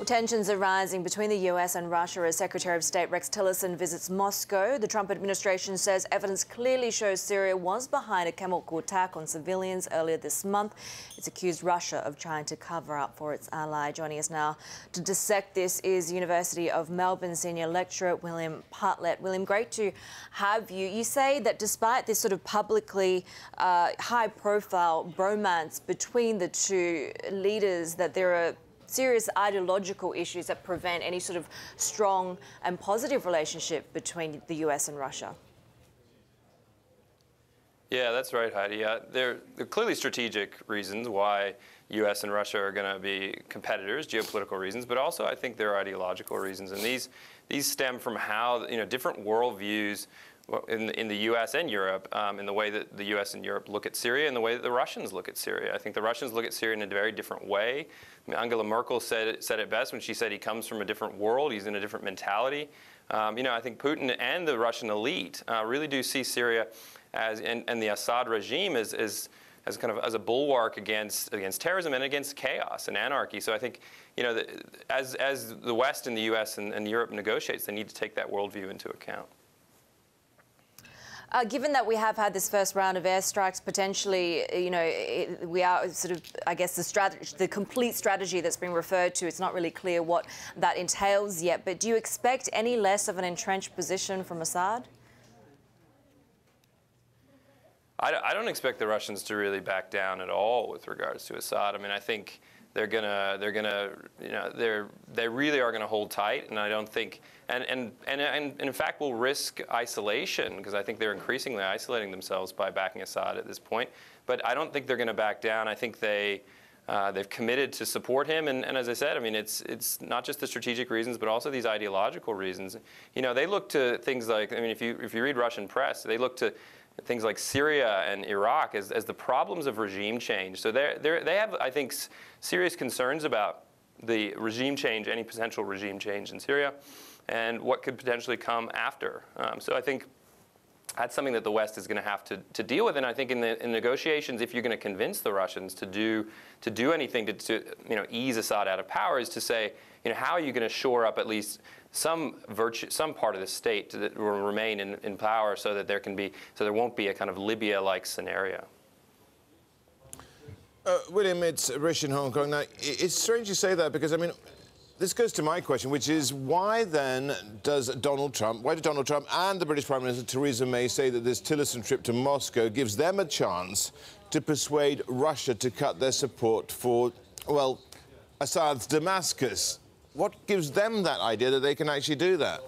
Well, tensions are rising between the U.S. and Russia as Secretary of State Rex Tillerson visits Moscow. The Trump administration says evidence clearly shows Syria was behind a chemical attack on civilians earlier this month. It's accused Russia of trying to cover up for its ally. Joining us now to dissect this is University of Melbourne senior lecturer William Partlett. William, great to have you. You say that despite this sort of publicly high-profile bromance between the two leaders, that there are serious ideological issues that prevent any sort of strong and positive relationship between the US and Russia. Yeah, that's right, Heidi. There are clearly strategic reasons why U.S. and Russia are going to be competitors, geopolitical reasons, but also I think there are ideological reasons. And these stem from how different worldviews in the U.S. and Europe, in the way that the U.S. and Europe look at Syria and the way that the Russians look at Syria. I think the Russians look at Syria in a very different way. I mean, Angela Merkel said it best when she said he comes from a different world, he's in a different mentality. I think Putin and the Russian elite really do see Syria as, and the Assad regime as a bulwark against terrorism and against chaos and anarchy. So I think, as the West and the U.S. and Europe negotiates, they need to take that worldview into account. Given that we have had this first round of airstrikes, potentially, we are sort of, I guess, the complete strategy that's been referred to, it's not really clear what that entails yet. But do you expect any less of an entrenched position from Assad? I don't expect the Russians to really back down at all with regards to Assad. I mean, I think they really are gonna hold tight, and I don't think, and in fact will risk isolation, because I think they're increasingly isolating themselves by backing Assad at this point. But I don't think they're gonna back down. I think they've committed to support him, and as I said, I mean, it's not just the strategic reasons, but also these ideological reasons. They look to things like, I mean, if you read Russian press, they look to things like Syria and Iraq as the problems of regime change. So they have, I think, serious concerns about the regime change, any potential regime change in Syria, and what could potentially come after. So I think that's something that the West is going to have to deal with. And I think in negotiations, if you're going to convince the Russians to do anything to ease Assad out of power, is to say, how are you going to shore up at least some part of the state that will remain in power, so that there won't be a kind of Libya-like scenario. William, it's Rishaad in Hong Kong. Now, it's strange you say that, because I mean, this goes to my question, which is why then why do Donald Trump and the British Prime Minister Theresa May say that this Tillerson trip to Moscow gives them a chance to persuade Russia to cut their support for, well, Assad's Damascus? What gives them that idea that they can actually do that?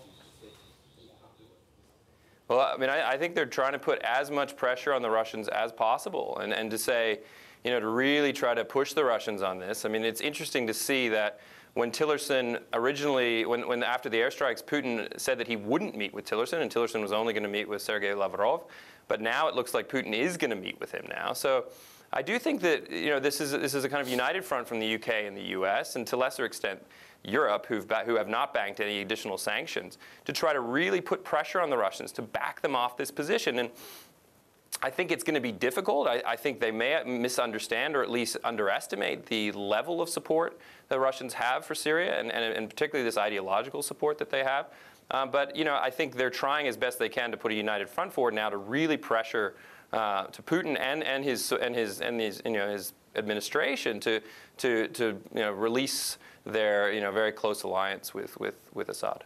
Well, I mean, I think they're trying to put as much pressure on the Russians as possible, and to say, to really try to push the Russians on this. I mean, it's interesting to see that when Tillerson originally, when after the airstrikes, Putin said that he wouldn't meet with Tillerson, and Tillerson was only going to meet with Sergei Lavrov, but now it looks like Putin is going to meet with him now. So I do think that this is a kind of united front from the UK and the US, and to lesser extent Europe, who have not banked any additional sanctions, to try to really put pressure on the Russians to back them off this position. And I think it's going to be difficult. I think they may misunderstand or at least underestimate the level of support the Russians have for Syria, and particularly this ideological support that they have. But I think they're trying as best they can to put a united front forward now to really pressure to Putin and his administration to release their very close alliance with Assad.